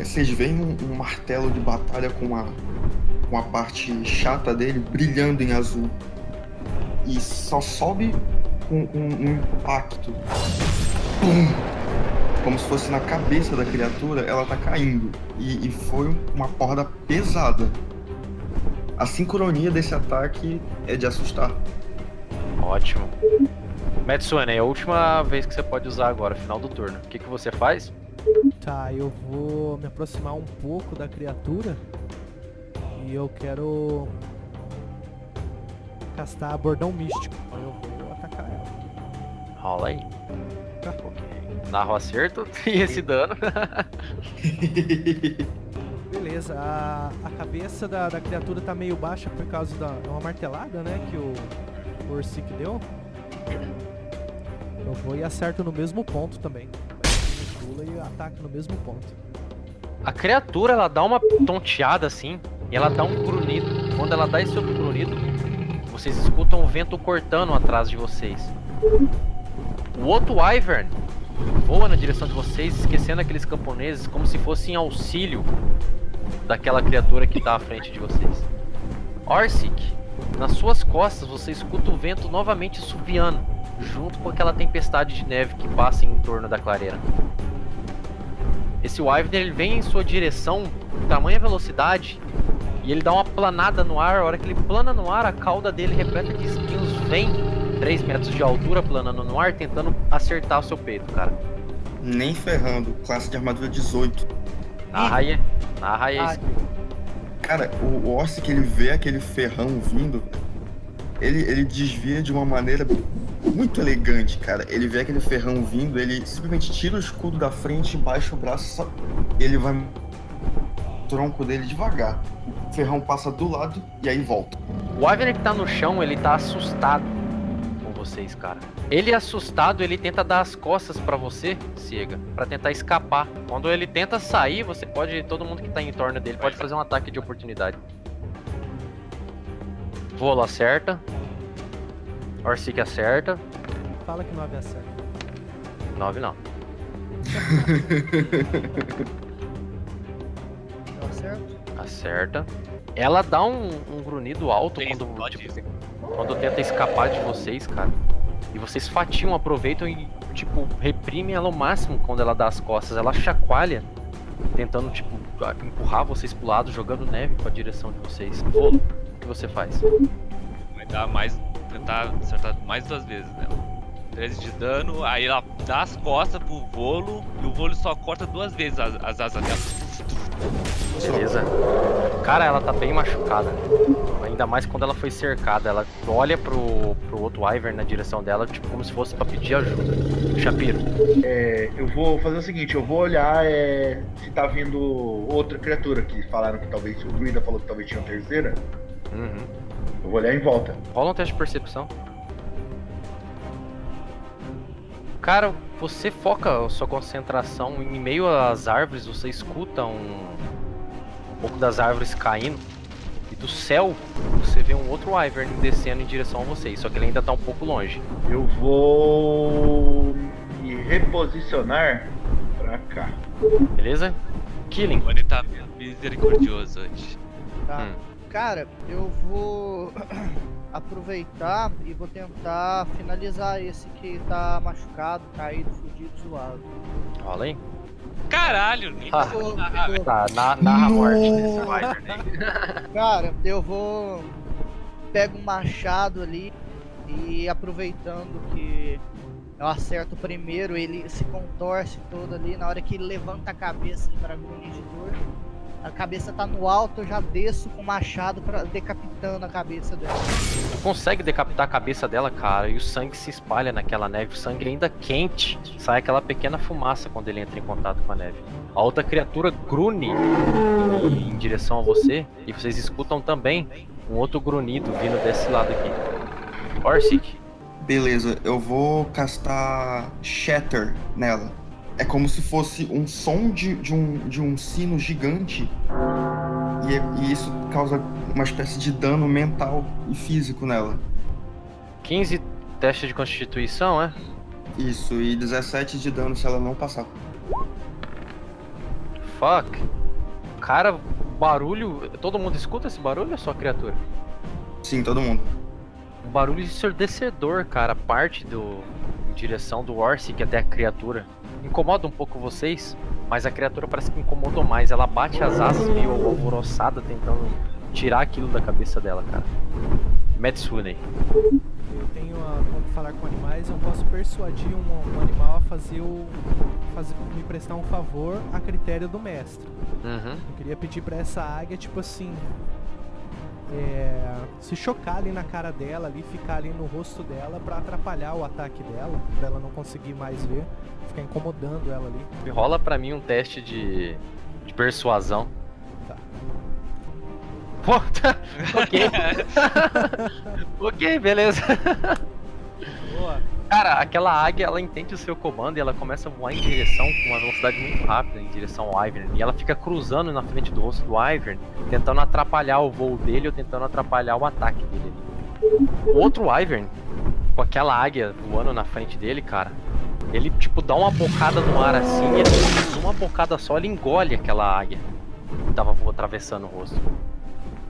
vocês veem um martelo de batalha com a parte chata dele brilhando em azul. E só sobe com um impacto. Pum! Como se fosse na cabeça da criatura, ela tá caindo. E foi uma porrada pesada. A sincronia desse ataque é de assustar. Ótimo. Metsune, é a última vez que você pode usar agora, final do turno. O que você faz? Tá, eu vou me aproximar um pouco da criatura e eu quero castar bordão místico. Então eu vou atacar ela. Rola aí. Tá. Ok. Narra o acerto e esse dano. Beleza, a cabeça da criatura tá meio baixa por causa de uma martelada, né, que o Orsic deu. Eu vou e acerto no mesmo ponto também. Pula e ataca no mesmo ponto. A criatura, ela dá uma tonteada assim, e ela dá um grunhido. Quando ela dá esse outro grunhido, vocês escutam o vento cortando atrás de vocês. O outro Wyvern voa na direção de vocês, esquecendo aqueles camponeses, como se fossem auxílio daquela criatura que tá à frente de vocês. Orsic, nas suas costas você escuta o vento novamente assoviando, junto com aquela tempestade de neve que passa em torno da clareira. Esse Wyvern, ele vem em sua direção com tamanha velocidade e ele dá uma planada no ar. A hora que ele plana no ar, a cauda dele repleta de espinhos vem 3 metros de altura planando no ar, tentando acertar o seu peito, cara. Nem ferrando, classe de armadura 18. Narra aí a skill. Cara, o Orsic, ele vê aquele ferrão vindo, ele desvia de uma maneira muito elegante, cara. Ele vê aquele ferrão vindo, ele simplesmente tira o escudo da frente, baixa o braço, ele vai no tronco dele devagar. O ferrão passa do lado e aí volta. O Wyvern que tá no chão, ele tá assustado com vocês, cara. Ele assustado, ele tenta dar as costas pra você, Siega, pra tentar escapar. Quando ele tenta sair, você pode, todo mundo que tá em torno dele pode fazer um ataque de oportunidade. Volo acerta. Orsic acerta. Fala que 9 acerta. 9 não. Eu acerto? Acerta. Ela dá um grunhido alto quando tenta escapar de vocês, cara. E vocês fatiam, aproveitam e tipo, reprime ela ao máximo quando ela dá as costas. Ela chacoalha, tentando, tipo, empurrar vocês pro lado, jogando neve pra direção de vocês. Volo, o que você faz? Vai dar mais. Tentar acertar mais 2 vezes nela. 13 de dano, aí ela dá as costas pro Volo e o Volo só corta 2 vezes as asas dela. Beleza. Cara, ela tá bem machucada. Ainda mais quando ela foi cercada. Ela olha pro outro Wyvern na direção dela, tipo, como se fosse pra pedir ajuda. Shapiro. Eu vou fazer o seguinte, eu vou olhar se tá vindo outra criatura, que falaram que talvez, o druida falou que talvez tinha uma terceira. Uhum. Eu vou olhar em volta. Rola um teste de percepção. Cara, você foca a sua concentração em meio às árvores, você escuta um pouco das árvores caindo. E do céu, você vê um outro Wyvern descendo em direção a vocês, só que ele ainda tá um pouco longe. Eu vou me reposicionar pra cá. Beleza? Killing. O Bunny tá misericordioso hoje. Tá. Cara, eu vou aproveitar e vou tentar finalizar esse que tá machucado, caído, fudido, zoado. Rola aí. Caralho, nem Ah. precisa narrar, velho. Tá, narra a morte desse Wyvern aí. Cara, eu vou... Pego um machado ali e aproveitando que eu acerto primeiro, ele se contorce todo ali. Na hora que ele levanta a cabeça de Dragões de dor, a cabeça tá no alto, eu já desço com o machado decapitando a cabeça dela. Tu consegue decapitar a cabeça dela, cara, e o sangue se espalha naquela neve, o sangue ainda quente. Sai aquela pequena fumaça quando ele entra em contato com a neve. A outra criatura grune em direção a você, e vocês escutam também um outro grunhido vindo desse lado aqui. Orsic. Beleza, eu vou castar Shatter nela. É como se fosse um som de um sino gigante. E isso causa uma espécie de dano mental e físico nela. 15 teste de constituição, é? Isso, e 17 de dano se ela não passar. Fuck. Cara, barulho... Todo mundo escuta esse barulho ou é só a criatura? Sim, todo mundo. Um barulho ensurdecedor, cara, parte em direção do Orsic até a criatura. Incomoda um pouco vocês, mas a criatura parece que incomodou mais. Ela bate as asas meio alvoroçada, tentando tirar aquilo da cabeça dela, cara. Metsune. Eu tenho como falar com animais, eu posso persuadir um animal a me prestar um favor a critério do mestre. Uhum. Eu queria pedir pra essa águia, tipo assim, se chocar ali na cara dela, ali, ficar ali no rosto dela pra atrapalhar o ataque dela, pra ela não conseguir mais ver, ficar incomodando ela ali. Rola pra mim um teste de persuasão. Tá. Pô, tá. Ok. Ok, beleza. Boa. Cara, aquela águia, ela entende o seu comando e ela começa a voar em direção com uma velocidade muito rápida, em direção ao Wyvern. E ela fica cruzando na frente do rosto do Wyvern, tentando atrapalhar o voo dele ou tentando atrapalhar o ataque dele. O outro Wyvern, com aquela águia voando na frente dele, cara, ele tipo dá uma bocada no ar assim, e ele, uma bocada só, ele engole aquela águia que tava atravessando o rosto.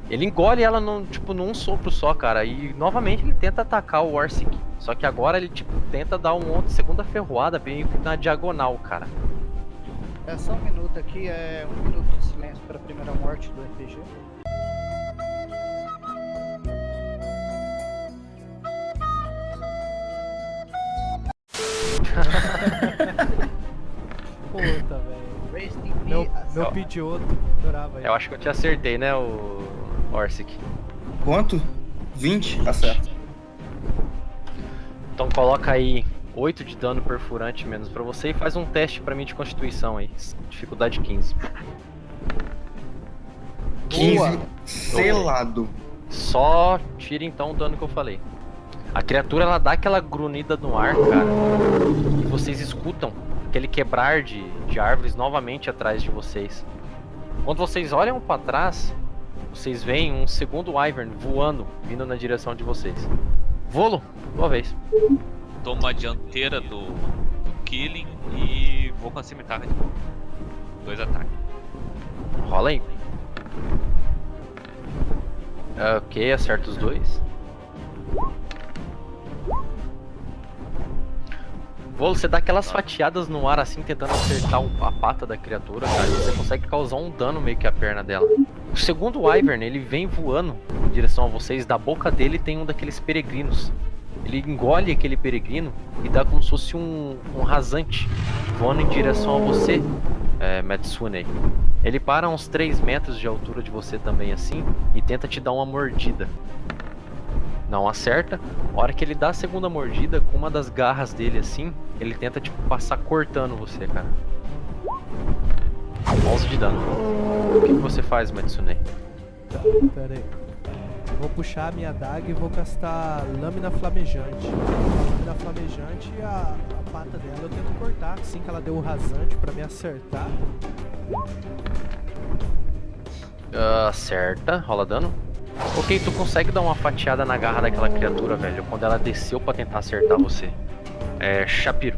Ele engole ela num sopro só, cara, e novamente ele tenta atacar o Orsic. Só que agora ele tipo tenta dar uma segunda ferroada bem na diagonal, cara. É só um minuto aqui, 1 minuto de silêncio para a primeira morte do RPG. Puta, velho. Rest in Meu peace. pedioto, adorava ele. Eu acho que eu te acertei, né, o Orsic. Quanto? 20? Acerta. Então coloca aí 8 de dano perfurante menos pra você e faz um teste pra mim de constituição aí. Dificuldade 15. 15 selado. Só tira então o dano que eu falei. A criatura ela dá aquela grunhida no ar, cara. E vocês escutam aquele quebrar de árvores novamente atrás de vocês. Quando vocês olham pra trás, vocês veem um segundo Wyvern voando, vindo na direção de vocês. Volo, tua vez. Tomo a dianteira do Killing e vou com a cimitarra de novo. 2 ataques. Rola aí. Ok, acerta os dois. Volo, você dá aquelas fatiadas no ar assim, tentando acertar a pata da criatura, cara, e você consegue causar um dano meio que à perna dela. O segundo Wyvern, ele vem voando em direção a vocês, da boca dele tem um daqueles peregrinos. Ele engole aquele peregrino e dá como se fosse um rasante voando em direção a você, Metsune. Ele para a uns 3 metros de altura de você também assim e tenta te dar uma mordida. Não acerta. A hora que ele dá a segunda mordida, com uma das garras dele assim, ele tenta tipo passar cortando você, cara. 11 de dano. O que você faz, Metsune? Tá, pera aí. Vou puxar a minha adaga e vou castar Lâmina Flamejante. Lâmina Flamejante, a pata dela eu tento cortar assim que ela deu o rasante pra me acertar. Acerta, rola dano. Ok, tu consegue dar uma fatiada na garra daquela criatura, velho, quando ela desceu pra tentar acertar você. Shapiro.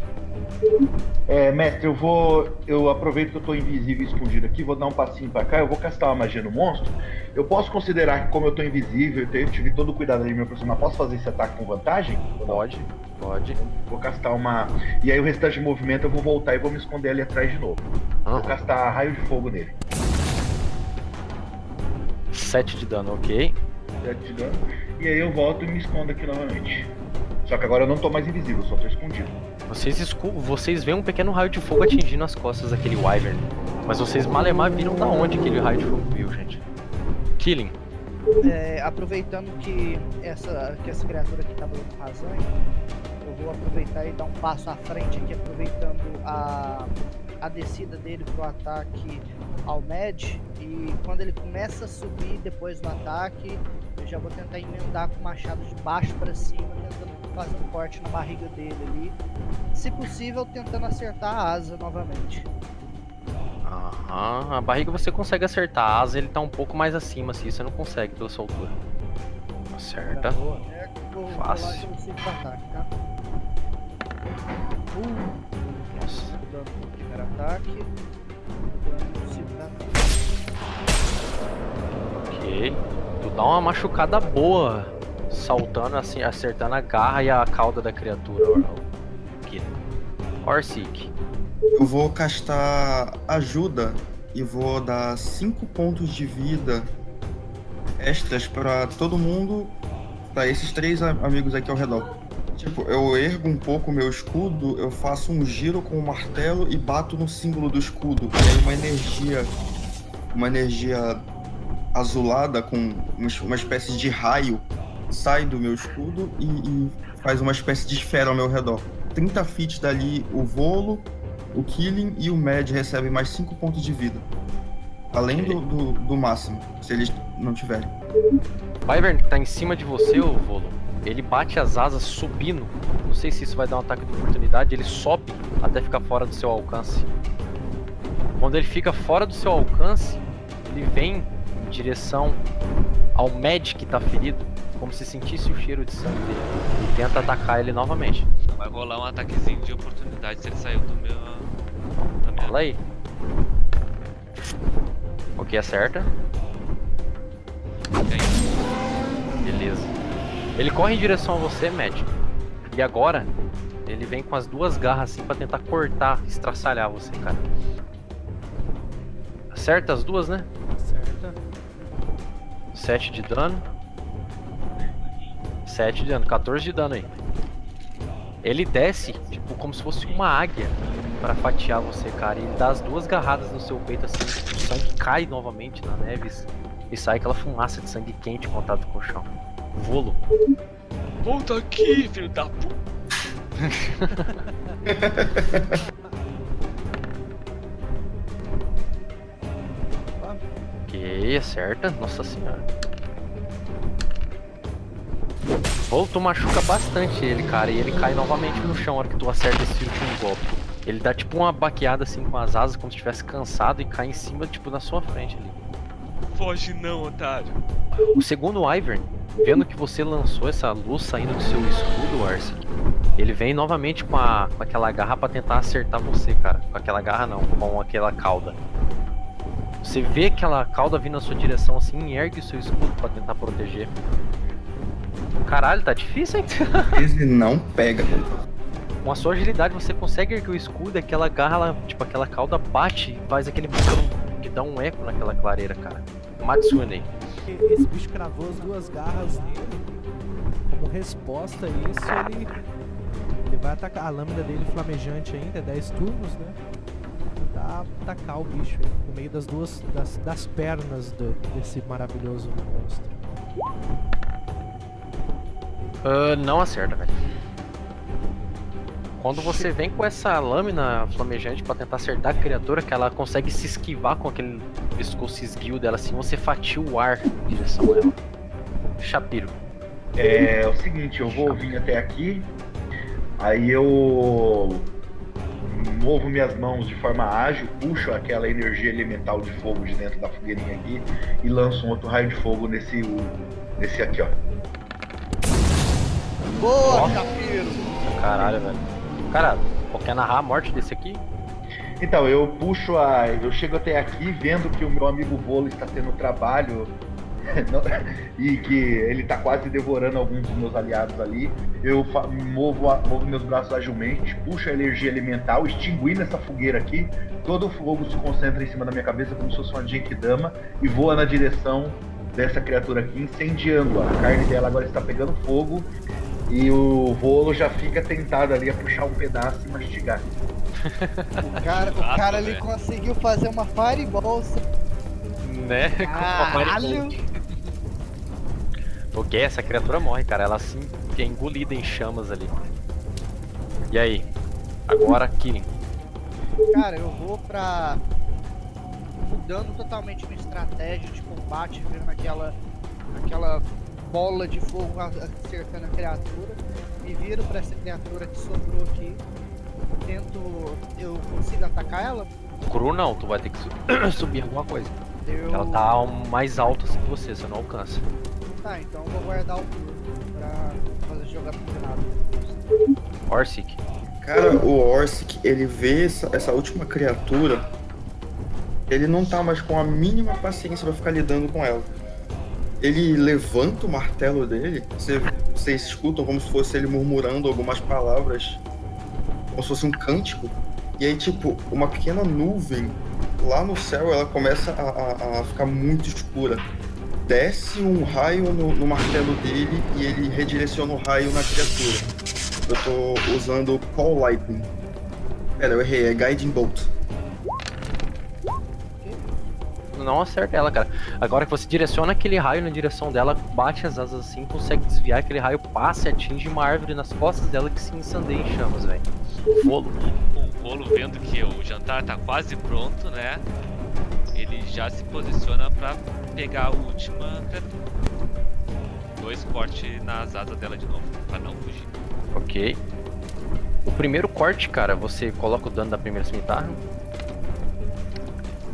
Mestre, eu aproveito que eu tô invisível e escondido aqui, vou dar um passinho pra cá, eu vou castar uma magia no monstro. Eu posso considerar que como eu tô invisível, eu tive todo o cuidado ali, meu personagem, posso fazer esse ataque com vantagem? Pode. Vou castar uma... E aí o restante de movimento eu vou voltar e vou me esconder ali atrás de novo. Vou castar raio de fogo nele. 7 de dano, ok. 7 de dano. E aí eu volto e me escondo aqui novamente. Só que agora eu não tô mais invisível, só tô escondido. Vocês veem um pequeno raio de fogo atingindo as costas daquele Wyvern. Mas vocês malemar viram da onde aquele raio de fogo veio, gente. Killing. Aproveitando que essa criatura aqui tá dando rasante, eu vou aproveitar e dar um passo à frente aqui, aproveitando a descida dele pro ataque ao Mad, e quando ele começa a subir depois do ataque, eu já vou tentar emendar com o machado de baixo para cima, tentando fazer um corte na barriga dele ali, se possível tentando acertar a asa novamente. A barriga você consegue acertar, a asa ele tá um pouco mais acima, assim, você não consegue pela sua altura. Acerta. Fácil. Ataque, tá? Nossa. Dano no primeiro ataque, dano no segundo ataque. Ok. Tu dá uma machucada boa, saltando assim, acertando a garra e a cauda da criatura. Orsic. Eu vou castar ajuda e vou dar 5 pontos de vida extras pra todo mundo, pra esses 3 amigos aqui ao redor. Tipo, eu ergo um pouco o meu escudo, eu faço um giro com o martelo e bato no símbolo do escudo. E aí uma energia azulada com uma espécie de raio sai do meu escudo e faz uma espécie de esfera ao meu redor. 30 feet dali, o Volo, o Killing e o Mad recebem mais 5 pontos de vida. Além do máximo, se eles não tiverem. O Wyvern que tá em cima de você, ô Volo, ele bate as asas subindo. Não sei se isso vai dar um ataque de oportunidade. Ele sobe até ficar fora do seu alcance. Quando ele fica fora do seu alcance, ele vem em direção ao Mad que tá ferido, como se sentisse o cheiro de sangue dele, e tenta atacar ele novamente. Vai rolar um ataquezinho de oportunidade se ele saiu do meu... Fala aí. Ok, acerta. Beleza. Ele corre em direção a você, Mad. E agora, ele vem com as 2 garras assim pra tentar cortar, estraçalhar você, cara. Acerta as 2, né? Acerta. 7 de dano. 7 de dano, 14 de dano aí. Ele desce, tipo, como se fosse uma águia pra fatiar você, cara. E ele dá as 2 garradas no seu peito, assim, o sangue cai novamente na neve e sai aquela fumaça de sangue quente em contato com o chão. Volo. Volta aqui, filho da puta! Ok, acerta. Nossa senhora. Volo, tu machuca bastante ele, cara. E ele cai novamente no chão na hora que tu acerta esse último golpe. Ele dá tipo uma baqueada assim com as asas, como se estivesse cansado, e cai em cima, tipo, na sua frente ali. Foge não, otário. O segundo Wyvern, vendo que você lançou essa luz saindo do seu escudo, Arce, ele vem novamente com aquela garra pra tentar acertar você, cara. Com aquela garra não, com aquela cauda. Você vê aquela cauda vindo na sua direção assim e ergue o seu escudo pra tentar proteger. Caralho, tá difícil, hein? Esse não pega. Com a sua agilidade você consegue erguer o escudo e aquela garra, tipo, aquela cauda bate e faz aquele brum que dá um eco naquela clareira, cara. Matsune. Esse bicho cravou as 2 garras nele. Como resposta a isso, ele vai atacar. A lâmina dele flamejante ainda, é 10 turnos, né? Tentar atacar o bicho aí, no meio das pernas desse maravilhoso monstro. Não acerta, velho. Quando você vem com essa lâmina flamejante pra tentar acertar a criatura, que ela consegue se esquivar com aquele pescoço esguio dela assim, você fatia o ar em direção a ela. Shapiro. É o seguinte, eu vou vir até aqui, aí eu movo minhas mãos de forma ágil, puxo aquela energia elemental de fogo de dentro da fogueirinha aqui e lanço um outro raio de fogo nesse aqui, ó. Boa, Shapiro! Caralho, velho. Cara, quer narrar a morte desse aqui? Então, eu chego até aqui vendo que o meu amigo Volo está tendo trabalho e que ele está quase devorando alguns dos meus aliados ali. Eu movo meus braços agilmente, puxo a energia elemental, extinguindo essa fogueira aqui. Todo o fogo se concentra em cima da minha cabeça como se fosse uma Genkidama e voa na direção dessa criatura aqui, incendiando-a. A carne dela agora está pegando fogo e o Volo já fica tentado ali a puxar um pedaço e mastigar. O cara ele conseguiu fazer uma fireball. Né? Caralho! Porque essa criatura morre, cara. Ela assim é engolida em chamas ali. E aí? Agora Killing. Cara, eu vou mudando totalmente minha estratégia de combate, vendo aquela bola de fogo acertando a criatura. Me viro pra essa criatura que sobrou aqui. Eu consigo atacar ela? Cru não, tu vai ter que subir alguma coisa. Eu... Ela tá mais alta assim que você não alcança. Tá, então eu vou guardar o turno pra fazer jogar combinado. Orsic. Cara, o Orsic, ele vê essa última criatura, ele não tá mais com a mínima paciência pra ficar lidando com ela. Ele levanta o martelo dele, vocês escutam como se fosse ele murmurando algumas palavras, como se fosse um cântico, e aí tipo, uma pequena nuvem lá no céu, ela começa a ficar muito escura. Desce um raio no martelo dele e ele redireciona o raio na criatura. Eu tô usando Call Lightning. Pera, eu errei, é Guiding Bolt. Não acerta ela, cara. Agora que você direciona aquele raio na direção dela, bate as asas assim, consegue desviar, aquele raio passa e atinge uma árvore nas costas dela que se incendeia em chamas, velho. Volo. O Volo, vendo que o jantar tá quase pronto, né? Ele já se posiciona pra pegar a última criatura. 2 cortes nas asas dela de novo, pra não fugir. Ok. O primeiro corte, cara, você coloca o dano da primeira cimitarra.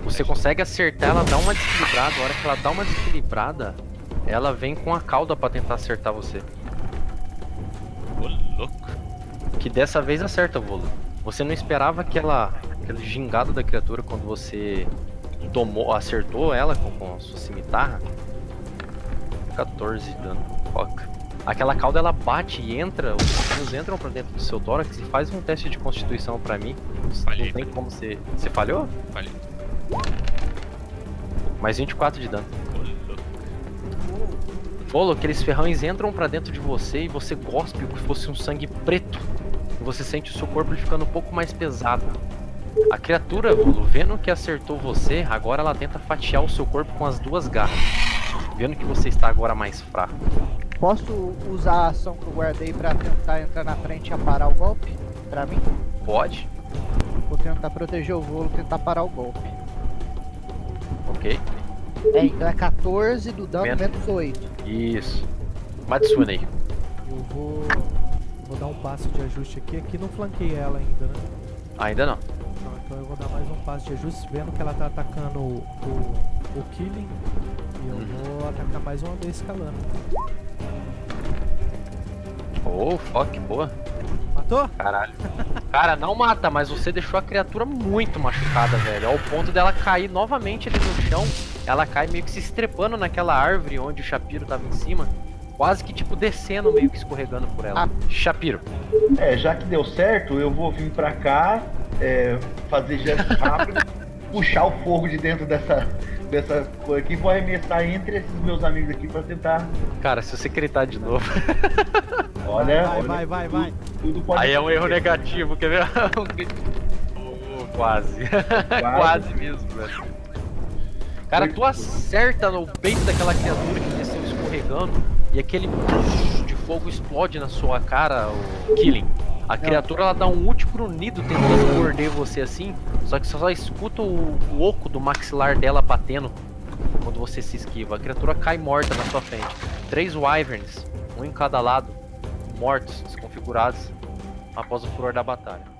Você consegue acertar, ela dá uma desequilibrada. A hora que ela dá uma desequilibrada, ela vem com a cauda pra tentar acertar você. Ô, louco. Que dessa vez acerta, Volo. Você não esperava aquele gingado da criatura quando você acertou ela com a sua cimitarra. 14 de dano. Foca. Aquela cauda ela bate e entra, os espinhos entram pra dentro do seu tórax e faz um teste de constituição pra mim. Falhei. Não tem como você. Você falhou? Falei. Mais 24 de dano. Ô, louco. Volo, aqueles ferrões entram pra dentro de você e você gospe o que fosse um sangue preto. E você sente o seu corpo ficando um pouco mais pesado. A criatura, Volo, vendo que acertou você, agora ela tenta fatiar o seu corpo com as 2 garras. Vendo que você está agora mais fraco. Posso usar a ação que eu guardei pra tentar entrar na frente e aparar o golpe? Pra mim? Pode? Vou tentar proteger o Volo, tentar parar o golpe. Ok. Então é 14 do dano menos 8. Isso. Matsune. Eu vou dar um passo de ajuste aqui. Aqui não flanquei ela ainda, né? Ainda não. Não, então eu vou dar mais um passo de ajuste, vendo que ela tá atacando o Killing. E eu vou atacar mais uma vez escalando. Oh, fuck, boa. Matou? Caralho. Cara, não mata, mas você deixou a criatura muito machucada, velho. Ao ponto dela cair novamente ali no chão. Ela cai meio que se estrepando naquela árvore onde o Shapiro tava em cima. quase que tipo descendo, meio que escorregando por ela. Shapiro. Já que deu certo, eu vou vir pra cá, fazer gesto rápido, puxar o fogo de dentro dessa coisa aqui e vou arremessar entre esses meus amigos aqui pra tentar. Cara, se você gritar de novo. Olha, Vai. tudo pode Aí é um erro acontecer. negativo, quer ver? Quase. Quase mesmo, velho. Cara, tu acerta no peito daquela criatura que desceu escorregando e aquele de fogo explode na sua cara, o Killing. A criatura ela dá um último grunhido tentando morder você assim, só que você só escuta o oco do maxilar dela batendo quando você se esquiva. A criatura cai morta na sua frente. 3 wyverns, um em cada lado, mortos, desconfigurados, após o furor da batalha.